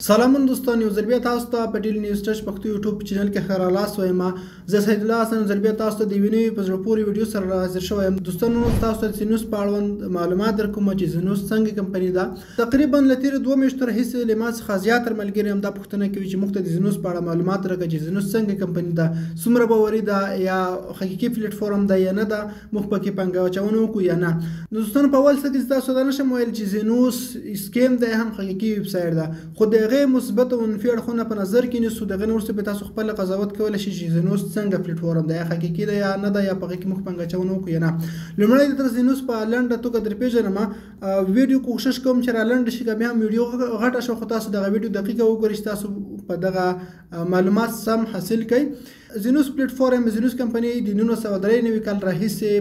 سلامون دوستان، یو ځل بیا تاسو ته په ډیلی نیوز ټچ پښتو یوټیوب چینل کې ښه راغلاست وایم. زه سید الله حسن ځل بیا تاسو ته د یوې نوې په زړه پورې ویډیو سره حاضر شوی یم. دوستانو، تاسو ته زینوس په اړوند معلومات درکوم چې زینوس څنګه کمپنۍ ده. تقریبا له تېرو 2 میاشتو راهیسې له ما څخه زیاتره ملګري همدا پوښتنه کوي چې موږ ته د زینوس په اړه معلومات راکړه چې زینوس څنګه کمپنۍ ده، څومره باوري ده یا حقیقي پلیټفارم ده یا نه ده، موږ پکې پانګه اچونه وکړو یا نه. دوستانو، په اول څه کې تاسو دا نشم ویل چې زینوس سکیم دی، هم حقیقي ویب سایټ ده، خو د هغې مثبت منفي اړخونه په نظر کې نیسو. دغه نه وروسته به تاسو خپل قضاوت کولی شئ چې زینوس څنګه پلیټفارم دی، یا حقیقي ده یا نه ده، یا په هغې کې موږ پانګه اچونه وکړو یا نه. لومړی د زینوس په لنډه توګه در پېژنم. ویډیو کوشش کوم چې را لنډه شي، که بیا هم ویډیو غټه شو، خو تاسو دغه ویډیو دقیقه وګورئ چې تاسو په دغه معلومات سم حاصل کړئ. زینوس پلیټفارم، زینوس کمپنۍ د 1993 کال راهیسې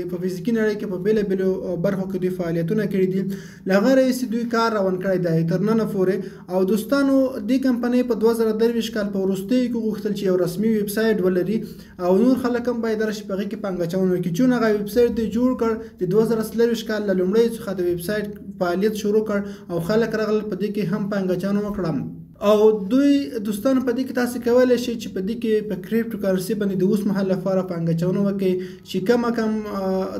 په فزیکي نړۍ کې په بېلابېلو برخو کې دوی فعالیتونه کړي دي. له هغه راهیسې دوی کار روان کړی دی تر ننه پورې. او دوستانو، دې کمپنۍ په 2023 کال په وروستیو کې غوښتل چې یو رسمي ویب سایټ ولري او نور خلک هم باید راشي په هغې کې پانګه اچونه وکړي. چون هغه ویب سایټ دوی جوړ کړ د 2023 کال له لومړۍ څخه د ویب سایټ فعالیت شروع کړ او خلک راغلل په دې کې هم پانګه اچونه وکړه. او دوی دوستانو په دې کې تاسو کولی شئ چې په دې کې په کریپټو کرنسي باندې د اوس مهال لپاره پانګه اچونه وکړئ چې کم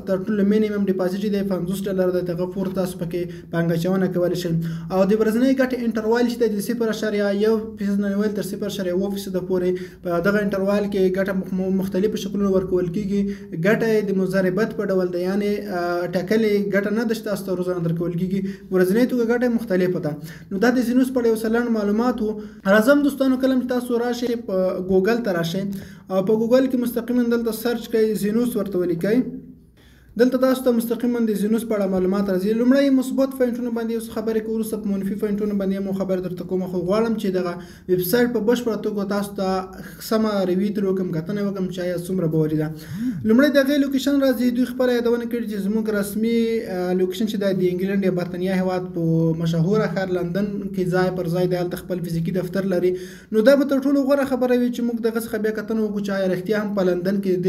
تر ټولو مینیمم ډیپازیټ دی $50 دی، دغه پورې تاسو پکې پانګه اچونه کولی شئ. او د ورځنۍ ګټې انټروال چې دی د 0.1% نه نیول تر 0.1% پورې په دغه انټروال کې ګټه مختلفو شکلونو ورکول کېږي. ګټه د مضاربت په ډول ده، یعنې ټاکلې ګټه نه ده چې تاسو ته روزانه درکول کېږي، ورځنۍ توګه ګټه مختلفه ده. نو دا د زینوس په اړه یو څه لنډ معلومات. راځم دوستانو، کله چې تاسو راشئ په ګوګل ته راشئ او په ګوګل کې مستقیما دلته سرچ کوئ، زینوس ورته ولیکئ. دلته تاسو ته مستقیما د زینوس په اړه معلومات راځي. لومړی مثبت پوینټونه باندې اوس خبرې کوو، وروسته په منفي پوینټونو باندې هم خبرې درته کوم. خو غواړم چې دغه ویب سایټ په بشپړه توګه تاسو ته سمه روي ترې وکړم، کتنه وکړم چې آیا څومره باوري ده. لومړی د هغې لوکیشن راځي. دوی خپله یادونه کړې چې زموږ رسمي لوکیشن چې دی د انګلند یا برطانیه هېواد په مشهوره ښار لندن کې ځای پر ځای دی، هلته خپل فزیکي دفتر لري. نو دا به تر ټولو غوره خبره وي چې موږ دغه څخه بیا کتنه وکړو چې آیا رښتیا هم په لندن کې د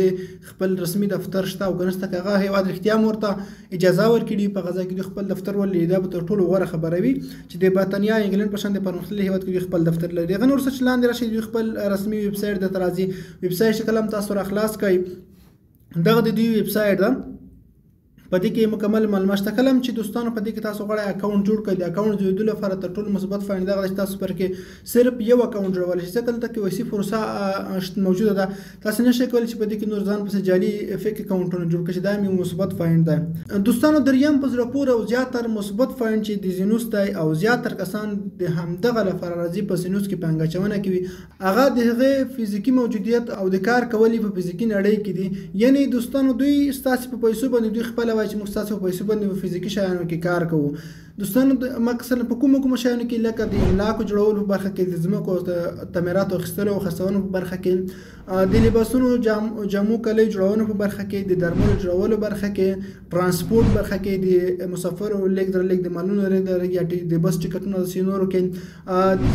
خپل رسمي دفتر شته او که نشته، که هغه هېواد رښتیا هم ورته اجازه ورکړي په غزا کې خپل دفتر ولري. دا به تر ټولو غوره خبره وي چې د برطانیه انګلند په شان د پرمختللي هېواد کې خپل دفتر لري. هغه نور څه چې لاندې راشي دوی خپل رسمي ویب سایټ درته راځي. ویب سایټ شکل هم تاسو را خلاص کړئ. دغه د دوی ویب سایټ ده، په دې کې مکمل معلومات شته. کله چې دوستانو په دې کې تاسو غواړئ اکاونټ جوړ کړئ، د اکاونټ جوړېدو لپاره تر ټولو مثبت پوینټ دغه چې تاسو پر کې صرف یو اکاونټ جوړولی شئ. ځکه دلته کې ویسي پروسه موجوده ده، تاسو نشئ کولی چې په دې کې نور ځان پسې جعلي فیک اکاونټونه جوړ کړئ. دا هم یو مثبت پوینټ ده. دوستانو، دریم په زړه پورې او زیاتر مثبت پوینټ چې د زینوس دی او زیاتر کسان د همدغه لپاره راځي په زینوس کې پانګه اچونه کوي، هغه د هغې فزیکي موجودیت او د کار کول په فزیکي نړۍ کې دي. یعنې دوستانو، دوی ستاسو په پیسو باندې دوی خپله وایي چې موږ ستاسو په پیسو باندې په فزیکي شیانو کې کار کوو. دوستانو، مثلا په کومو شیانو کې لکه د املاکو جوړولو په برخه کې، د ځمکو د تعمیراتو اخیستلو او خرڅولو په برخه کې، د لباسونو جامو کلیو جوړولو په برخه کې، د درملو جوړولو برخه کې، ترانسپورټ برخه کې، د مسافرو لیږد رالېږد، د مالونو لیږد یا د بس ټکټونو داسې نورو کې،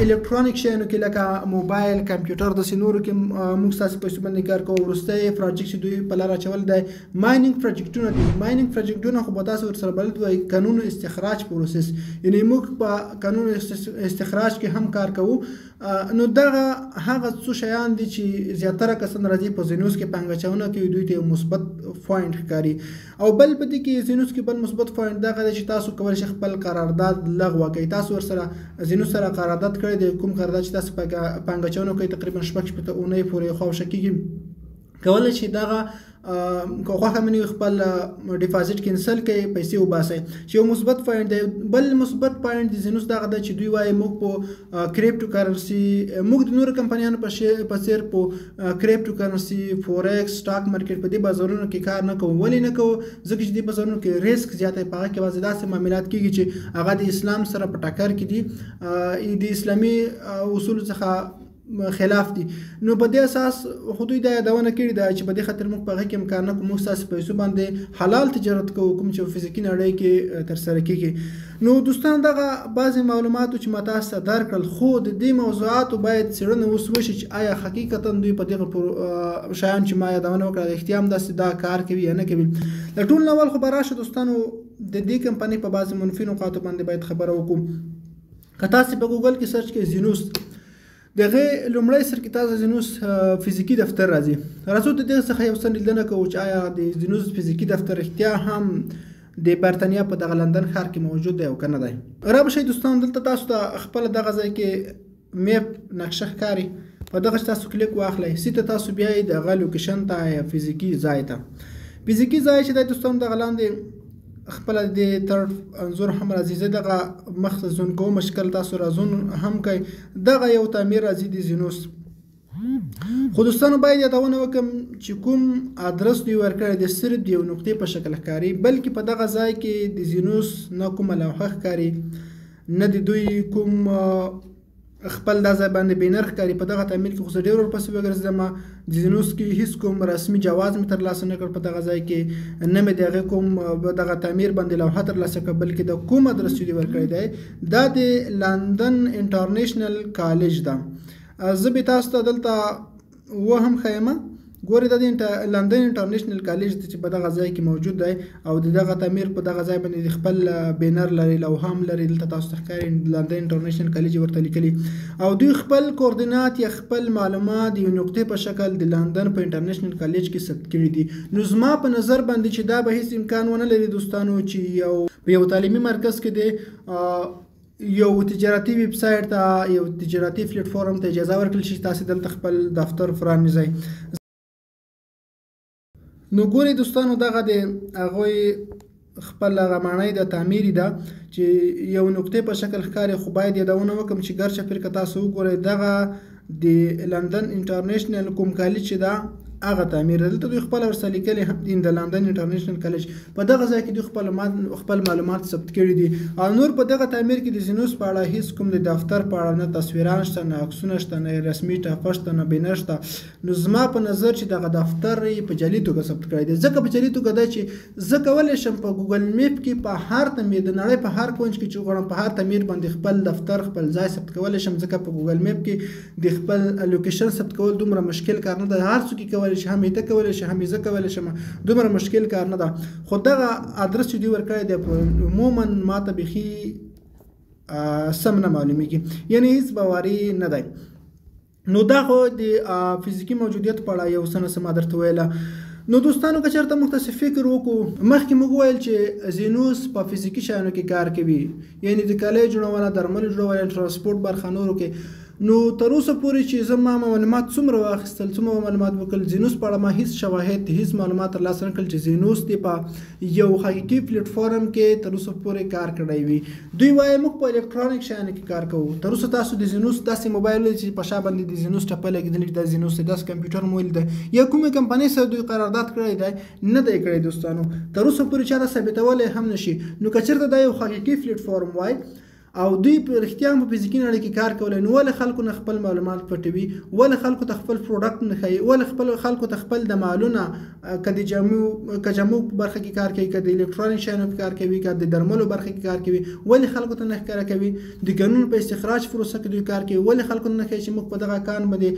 الکترونیک شیانو کې لکه موبایل، کمپیوټر، داسې نورو کې موږ ستاسو پیسو باندې کار کوو. وروستی پروجیکټ چې دوی په لاره اچول دی مایننګ پروجیکټونه دي. مایننګ پروجیکټونه خو به تاسو ورسره بلد وایي قانون استخراج پروسس، یعنې موږ په قانون استخراج کې هم کار کوو. نو دغه هغه څو شیان دي چې زیاتره کسان راځي په زینوس کې پانګه اچونه کوي، دوی ته یو مثبت پوینټ ښکاري. او بل په دې کې زینوس کې بل مثبت پوینټ دغه دی چې تاسو کولی شئ خپل قرارداد لغوه کړئ. تاسو ورسره زینوس سره قرارداد کړی دی، کوم قرارداد چې تاسو پانګه اچونه کوئ تقریبا 6 اونۍ پورې خواوشا کېږي، کولی شئ دغه که خوښه مې خپل ډیپازیټ کینسل کړئ، پیسې وباسئ، چې یو مثبت پوینټ دی. بل مثبت پوینټ د زینوس دغه دی چې دوی وایي موږ په کریپټو کرنسي، موږ د نورو کمپنیانو په څېر په کریپټو کرنسي، فورکس، سټاک مارکیټ په دې بازارونو کې کار نه کوو. ولې نه کوو؟ ځکه چې دې بازارونو کې ریسک زیات دی، په هغه کې یوازې داسې معاملات کېږي چې هغه د اسلام سره په ټکر کې دي، د اسلامي اصولو څخه خلاف دي. نو په دې اساس خو دوی دا یادونه کړې ده چې په دې خاطر موږ په هغه کې امکان نه کوو، موږ ستاسو پیسو باندې حلال تجارت کوو، کوم چې په فزیکي نړۍ کې ترسره کېږي. نو دوستان، دغه بعضې معلوماتو چې ما تاسو ته درکړل، خو د دې موضوعاتو باید څېړنه اوس وشي چې آیا حقیقتا دوی په دغه شیان چې ما یادونه وکړه رښتیا هم داسې دا کار کوي یا نه کوي. د ټول نول خو به راشه دوستانو، د دې کمپنۍ په بعضې منفي نقاطو باندې باید خبره وکړو. که تاسو په ګوګل کې سرچ کې زینوس دغه لومړی سر کې تاسو زینوس فزیکی دفتر راځي. راځو د دې څخه یو څه لیدنه کوو چې آیا د زینوس فزیکی دفتر اختیا هم د برتانیا په دغه لندن ښار کې موجود دی او که نه دی. را به شئ دوستان دلته تاسو ته خپله دغه ځای کې میپ نقشه ښکاري، په دغه تاسو کلیک واخلئ، سیته تاسو بیا یې دغه لوکیشن ته یا فزیکي ځای ته فزیکي ځای چې دی دوستان دغه لاندې خپله د طرف انځور هم راځي. زه دغه مخ ته زون کوم، مشکل تاسو را زون هم کوئ. دغه یو تعمیر راځي د زینوس. خو دوستانو باید یادونه وکړم چې کوم ادرس دوی ورکړی دی صرف د یو نقطې په شکل ښکاري، بلکې په دغه ځای کې د زینوس نه کومه لوحه ښکاري، نه د دوی کوم خپل دا ځای باندې بینر ښکاري. په دغه تعمیل کې خو زه ډېر ورپسې وګرځېدم، د زینوس کې هیڅ کوم رسمي جواز مې ترلاسه نه کړ په دغه ځای کې، نه مې د هغې کوم دغه تعمیر باندې لوحه ترلاسه کړه، بلکې د کوم ادرس چې دوی ورکړی دی دا د لندن انټرنیشنل کالج ده. زه به تاسو ته دلته وهم ښیم، ګورئ دا د لندن انټرنیشنل کالج چې په دغه ځای کې موجود دی او د دغه تعمیر په دغه ځای باندې د خپل بینر لري، لوحه هم لري. دلته تاسو ته ښکاري لندن انټرنیشنل کالج ورته لیکلي او دوی خپل کوردینات یا خپل معلومات د یو نقطې په شکل د لندن په انټرنیشنل کالج کې ثبت کړي دي. نو زما په نظر باندې چې دا به هیڅ امکان ونه لري دوستانو چې په یو تعلیمي مرکز کې د یو تجارتي ویب سایټ ته یو تجارتي پلیټ فارم ته اجازه ورکړل شي تاسو دلته خپل دفتر پرانیزئ. نو ګورئ دوستانو دغه د هغوی خپل هغه ماڼۍ د تعمیري ده چې یو نقطې په شکل ښکاري، خو باید یادونه وکړم چې ګرچه که تاسو وګورئ دغه د لندن انټرنیشنل کوم کالج چې ده هغه تعمیر دلته دوی خپل ورسره لیکلي هم د لندن انټرنیشنل کالج په دغه ځای کې دوی خپل معلومات ثبت کړي دي. او نور په دغه تعمیر کې د زینوس په اړه هیڅ کوم د دفتر په اړه نه تصویران شته، نه عکسونه شته، نه رسمي ټاپه شته، نه بینر شته. نو زما په نظر چې دغه دفتر په جعلي توګه ثبت کړی دی. ځکه په جعلي توګه دی چې زه کولی شم په ګوګل میپ کې په هر تعمیر د نړۍ په هر کونج کې چې وغواړم په هر تعمیر باندې خپل دفتر خپل ځای ثبت کولی شم، ځکه په ګوګل میپ کې د خپل لوکیشن ثبت کول دومره مشکل کار نه ده. هر څوک کولی شي، هم ته کولی شي، هم زه کولی شم، دومره مشکل کار نه ده. خو دغه ادرس چې دوی ورکړی دی عموما ماته بیخي سم نه معلومیږي، یعنی هیڅ باوري نه دی. نو دا خو د فزیکي موجودیت په اړه یو څه ما درته ویله. نو دوستانو که چېرته موږ تاسې فکر وکړو، مخکې موږ وویل چې زینوس په فزیکي شیانو کې کار کوي، یعنی د کالیو جوړونه، درملو جوړونه، ترانسپورټ برخه نورو کې. نو تر اوسه پورې چې زه ما معلومات څومره واخیستل، څومره معلومات وکړل، زینوس په اړه ما هیڅ شواهد هیڅ معلومات ترلاسه نه کړل چې زینوس دی په یو حقیقي پلیټ فارم کې تر اوسه پورې کار کړی وي. دوی وایي موږ په الکترونیک شیانو کې کار کوو. تر اوسه تاسو د زینوس داسې موبایل چې په شا باندې د زینوس ټپه لګېدلې دا زینوس دی، داسې کمپیوټر مو ولیده یا کومې کمپنۍ سره دوی قرارداد کړی دی نه دی کړی دوستانو. تر اوسه پورې چا دا ثابتولی هم نشي. نو که چېرته دا یو حقیقي پلیټ فارم وای او دوی په رښتیا هم په فزیکي نړۍ کې کار کولی، نو ولې خلکو نه خپل معلومات پټوي؟ ولې خلکو ته خپل پروډکټ نه ښایي؟ ولې خلکو ته خپل د مالونه که د جامو په برخه کې کار کوي، که د الکترونیک شیانو په کار کوي، که د درملو برخه کې کار کوي، ولې خلکو ته نه ښکاره کوي؟ د قانون په استخراج پروسه کې دوی کار کوي، ولې خلکو ته نه ښایي چې موږ په دغه کان باندې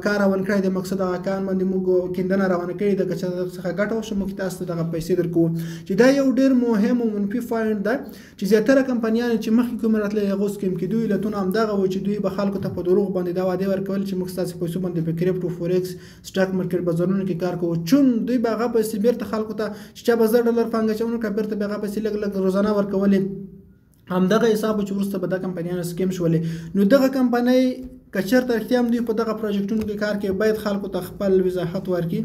کار روان کړی دی، مقصد هغه کان باندې موږ کیندنه روانه کړې ده، که چا څخه ګټه وشي موږ تاسو ته دغه پیسې درکوو. چې دا یو ډېر مهم او منفي پوینټ ده چې زیاتره کمپنیانې چې مخکې کوم راتللی هغو سکیم کې دوی علتونه همدغه وو چې دوی به خلکو ته په دروغ باندې دا وعدې ورکول چې موږ ستاسې پیسو باندې په کریپټو فورکس سټاک مارکیټ بازارونو کې کار کوو، چون دوی به هغه پیسې بیرته خلکو ته چې چا به $10 پانګه اچونه کړه بیرته به هغه پیسې لږ لږ روزانه ورکولې. همدغه حساب چې وروسته به دا کمپنیانو سکیم شولې. نو دغه کمپنۍ که چېرته رښتیا هم دوی په دغه پروجیکټونو کې کار کوي باید خلکو ته خپل وضاحت ورکړي،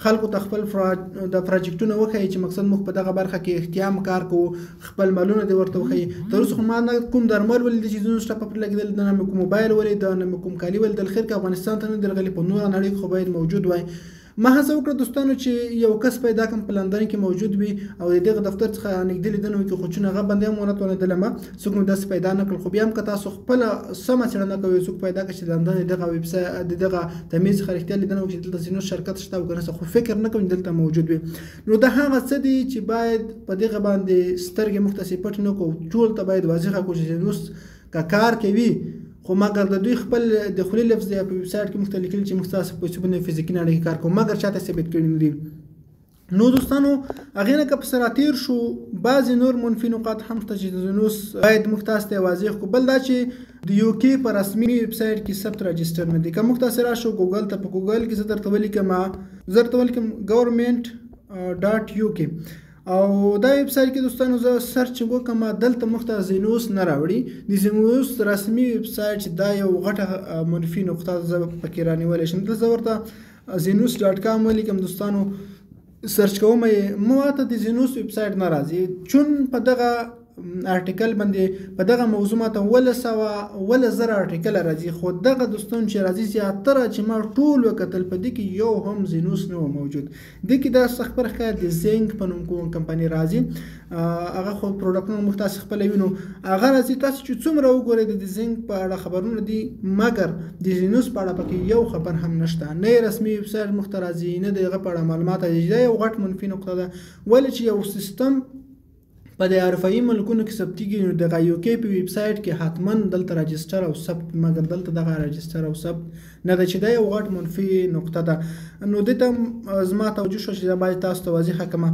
خلکو ته خپل د پروجیکټونه وښایي چې مقصد موږ په دغه برخه کې احتیام کار کوو، خپل مالونه دې ورته وښایي. تر اوسه خو ما نه کوم درمل ولیدل چې زینوس ټپه پرې لګېدل، نه مې کوم موبایل ولید، نه مې کوم کالي ولیدل. خیر که افغانستان ته نه دی راغلی، په نوره نړۍ کې خو باید موجود وای. ما هڅه وکړه دوستانو چې یو کس پیدا کړم په لندن کې موجود وي او د دغه دفتر څخه نږدې لیدنه وکړي، خو چې هغه باندې هم ونه توانېدلم، څوک مې داسې پیدا نه کړل. خو بیا هم که تاسو خپله سمه څېړنه کوئ، څوک پیدا کړئ چې لندن د دغه ویب سایټ د دغه تمیز څخه رښتیا لیدنه وکړي چې دلته زینوس شرکت شته او که نه، خو فکر نه کوم دلته موجود وي. نو دا هغه څه دي چې باید په دغه باندې سترګې موږ تاسې پټ نه کړو، ټول ته باید واضحه کړو چې زینوس که کار کوي، خو مګر د دوی خپل د خولي لفظ دی په ویب سایټ کې موږ ته لیکلي چې موږ ستاسو په پیسو باندې فزیکي نړۍ کې کار کوو، مګر چاته ثابت کړي نه دي. نو دوستانو هغې نه که پسې راتېر شو بعضې نور منفي نقاط هم شته چې د زینوس باید موږ تاسو ته واضح کړو. بل دا چې د یو کې په رسمي ویب سایټ کې ثبت راجسټر نه دی. که موږ تاسې راشو ګوګل ته، په ګوګل کې زه درته ولیکم government.uk او دا ویب سایټ کې دوستانو زه سرچ وکړم، دلته موږ ته زینوس نه راوړي. د زینوس رسمي ویب سایټ چې دا یو غټه منفي نقطه زه پکې رانیولی شم. دلته زه ورته زینوس.com ولیکم دوستانو، سرچ کوم یې ماته د زینوس ویب سایټ نه راځي، چون په دغه ارټیکل باندې په دغه موضوع ماته 1000 ارټیکل راځي، خو دغه دوستان چې راځي زیاتره چې ما ټول وکتل په دې کې یو هم زینوس نه و موجود. دې کې دا سخت ښکار د زینک په نوم کوم کمپنۍ راځي، هغه خو پروډکټونه موږ تاسو خپل وینو هغه راځي. تاسو چې څومره وګورئ د زینک په اړه خبرونه دي، مګر د زینوس په اړه پکې یو خبر هم نشته، نه رسمي ویب سایټ موږ ته راځي، نه د هغه په اړه معلومات راځي. دا یو غټ منفي نقطه ده، ولې چې یو سیستم په د اروپایي ملکونو کې ثبتېږي، نو دغه یو کې په ویب سایټ کې حتما دلته راجسټر او ثبت، مګر دلته دغه راجسټر او ثبت نه ده، چې دا یو غټ منفي نقطه ده. نو دې ته زما توجه شوه چې دا باید تاسو ته واضحه کړم.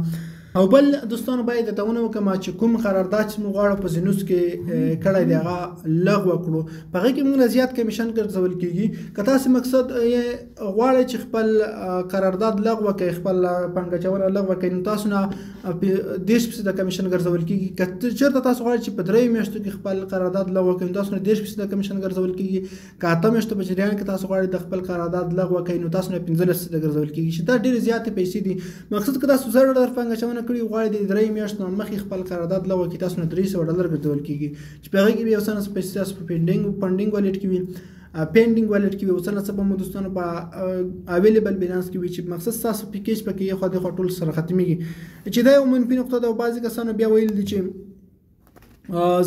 او بل دوستانو باید درته ونه وکړم چې کوم قرارداد چې موږ غواړو په زینوس کې کړی دی هغه لغوه کړو، په هغې کې موږ نه زیات کمیشن ګرځول کېږي. که تاسې مقصد غواړئ چې خپل قرارداد لغوه کړئ، خپل پانګه اچونه لغوه کړئ، نو تاسو نه 10% کمیشن ګرځول کېږي. که چېرته تاسو غواړئ چې په 3 میاشتو کې خپل قرارداد لغوه کړئ، نو تاسو نه 10% کمیشن ګرځول کېږي. که 8 میاشتو په جریان کې تاسو غواړئ د خپل قرارداد لغوه کړئ، نو تاسو نه 15% ګرځول کېږي، چې دا ډېرې زیاتې پیسې دي. مقصد که تاسو $1000 پانګه اچونه کړي غواړئ د 3 میاشتو مخکې خپل قرارداد لغوه کړي، تاسو نه $300 ګرځول کېږي، چې په هغې کې به یو څه نه څه پیسې تاسو په پنډینګ والټ کې وي، پینډینګ والټ کې وي، یو څه نه څه به مو دوستانو په اویلیبل بیلانس کې وي، چې مقصد ستاسو پیکیج پکې یې خوا دېخوا ټول سره ختمېږي، چې دا یو منفي نقطه ده. او بعضې کسانو بیا ویل دي چې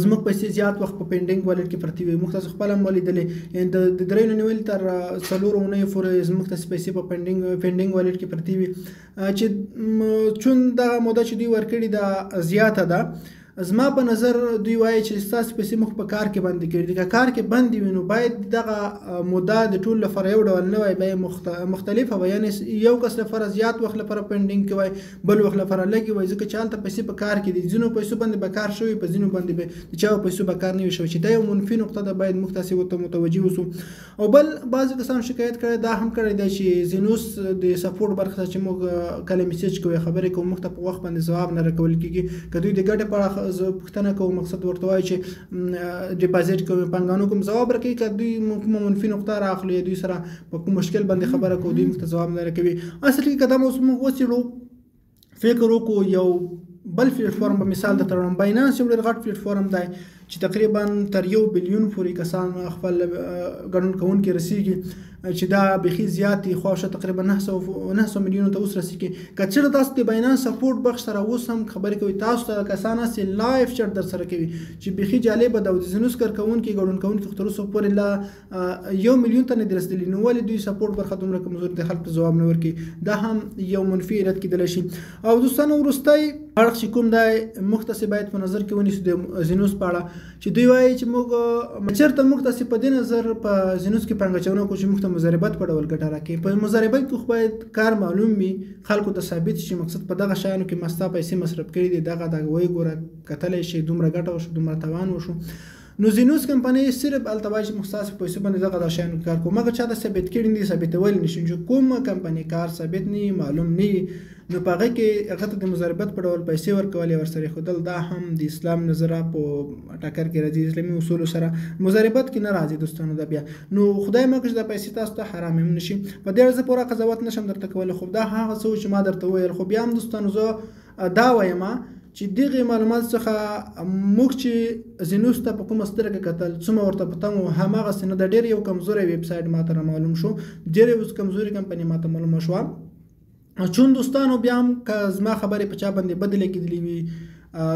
زموږ پیسې زیات وخت په پینډینګ والټ کې پرتې وي. موږ تاسو خپله هم ولیدلې، یعنې د 3 نه نیولې تر 4 اونیو پورې زموږ تاسې پیسې په پینډینګ والټ کې پرتې وي، چې چون دغه موده چې دوی ورکړې ده زیاته ده. زما په نظر دوی وایي چې ستاسو پیسې موږ په کار کې بندې کړي دي. که کار کې بندې وي نو باید دغه موده د ټول لپاره یو ډول نه وای، باید مختلفه وای، یعنې یو کس لپاره زیات وخت لپاره پینډینګ کې وای، بل وخت لپاره لږې وای، ځکه چې هلته پیسې په کار کې دي. ځینو پیسو باندې به کار شوي، په ځینو باندې به د چا پیسو به کار نه وي شوی، چې دا یو منفي نقطه ده، باید موږ تاسې ورته متوجه اوسو. او بل بعضې کسانو شکایت کړی دا هم کړی دی چې زینوس د سپورټ برخه چې موږ کله میسیج کوو خبرې کوو موږ ته په وخت باندې ځواب نه راکول کېږي. که دوی د ګټې په اړه پوښتنه کوو، مقصد ورته وایي چې ډیپازیټ کوو، پانګوالو کوم ځواب راکوي، که دوی کومه منفي نقطه رااخلو یا دوی سره په کوم مشکل باندې خبره کوو، دوی موږ ته ځواب نه راکوي. اصل کې که دا موضوع موږ وڅېړو، فکر وکړو، یو بل پلیټفارم په مثال درته راوړم. باینانس یو ډېر غټ پلیټفارم دی چې تقریبا تر 1 بلیون پورې کسان خپل ګډون کوونکي رسیږي، چې دا بیخي زیات دي، خواشه تقریبا 900 میلیونو ته اوس رسیږي. که چېرته تاسو د باینانس سپورټ بخش سره اوس هم خبرې کوئ، تاسو ته کسان هسې لایف چټ در سره کوي، چې بیخي جالبه ده. او د زینوس کارکوونکي ګډون کوونکي تر اوسه پورې لا 1 میلیون ته نه دي رسېدلي، نو ولې دوی سپورټ برخه دومره کمزوري دي، خلکو ته ځواب نه ورکوي؟ دا هم یو منفي علت کېدلی شي. او دوستانو وروستی اړخ چې کوم دی موږ تاسې باید په نظر کې ونیسو د زینوس په اړه، چې دوی وایي چې موږ چېرته موږ تاسې په دې نظر په زینوس کې پانګه اچونه کوو چې موږ ته مضاربت په ډول ګټه راکوي. په مضاربت کې خو باید کار معلوم وي، خلکو ته ثابت شي مقصد په دغه شیانو کې ما ستا پیسې مصرف کړي دي، دغه وایي ګوره کتلی شي دومره ګټه وشو، دومره تاوان وشو. نو زینوس کمپنۍ صرف هلته وایي چې موږ ستاسو په پیسو باندې دغه شیانو کار کوو، مګر چا ته ثابت کړي نه دي، ثابتولی نه شي، چې کومه کمپنۍ کار ثابت نه وي، معلوم نه وي، نو په هغه کې هغه ته د مضاربت په ډول پیسې ورکول یا ورسره ایښودل، دا هم د اسلام نظره په ټکر کې راځي، اسلامي اصولو سره مضاربت کې نه راځي دوستانو. دا بیا نو خدای مه کړي چې دا پیسې تاسو ته حرام هم نه شي. په دې اړه زه پوره قضاوت نشم درته کولی، خو دا هغه څه چې ما درته وویل. خو بیا هم دوستانو زه دا وایم چې دغه معلومات څخه موږ چې زینوس ته په کومه سترګه کتل، څومره ورته په تمه وو، هماغسې نه ده. ډېر یو کمزوری ویب سایټ ماته را معلوم شو، ډېر یو کمزوري کمپنۍ ماته معلومه شوه. چون دوستانو بیا هم که زما خبرې په چا باندې بدې لګېدلې وي،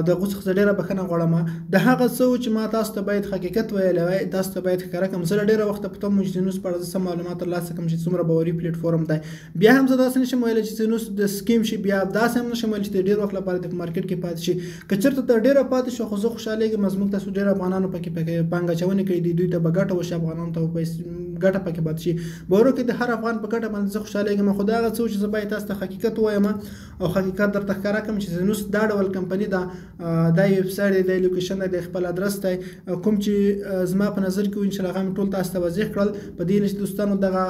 د هغو څخه زه ډېره بښنه غواړم. د هغه څه چې ما تاسو ته باید حقیقت ویلی وای، تاسو ته باید ښکاره کړم. زه له ډېره وخته په تمه وم چې زینوس په اړه زه سم معلومات ترلاسه کړم چې څومره باوري پلیټفارم دی. بیا هم زه داسې نشم ویلی چې زینوس د سکیم شي، بیا داسې هم نشم ویلی چې د ډېر وخت لپاره د مارکیټ کې پاتې شي. که چېرته ته ډېره پاتې شو، خو زه خوشحالېږم، زموږ تاسو ډېر افغانانو پکې پانګه اچونې کړې دي، دوی ته به ګټه وشي، افغانانو ته به ګټه پکې پاتې شي. بهرو کې د هر افغان په ګټه باندې زه خوشحاله کېږم، خو دا هغه څه چې زه باید تاسو ته حقیقت ووایم او حقیقت درته ښکاره کړم چې زینوس دا ډول کمپني ده، دا یو ویب سایټ دی، دا لوکیشن دی، د خپل ادرس دی کوم چې زما په نظر کې انشاءالله هغه مې ټول تاسو ته واضح کړل. په دې چې دوستانو دغه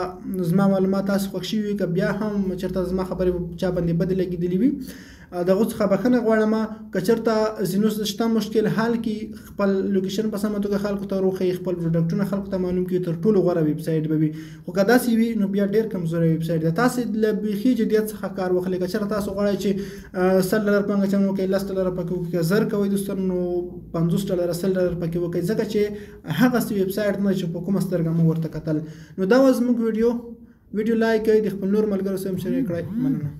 زما معلومات تاسو خوښ شوي وي، که بیا هم چېرته زما خبرې چا باندې بدې لګېدلې وي د هغو څخه بښنه غواړم. که چېرته زینوس شته مشکل حل کړي، خپل لوکیشن په سمه توګه خلکو ته وروښیي، خپل پروډکټونه خلکو ته معلوم کړي، تر ټولو غوره ویب سایټ به وي. خو که داسې وي نو بیا ډېر کمزوری ویب سایټ دی. تاسې له بیخي جدیت څخه کار واخلئ. که چېرته تاسو غواړئ چې $100 پانګه اچونه وکړئ، $10 پکې وکړئ، که زر کوئ دوستانو نو $50 $100 پکې وکړئ، ځکه چې هغسې ویب سایټ نه چې په کومه سترګه مو ورته کتل. نو دا وه زموږ ویډیو لایک کړئ، د خپل نور ملګرو سره هم شریک کړئ. مننه.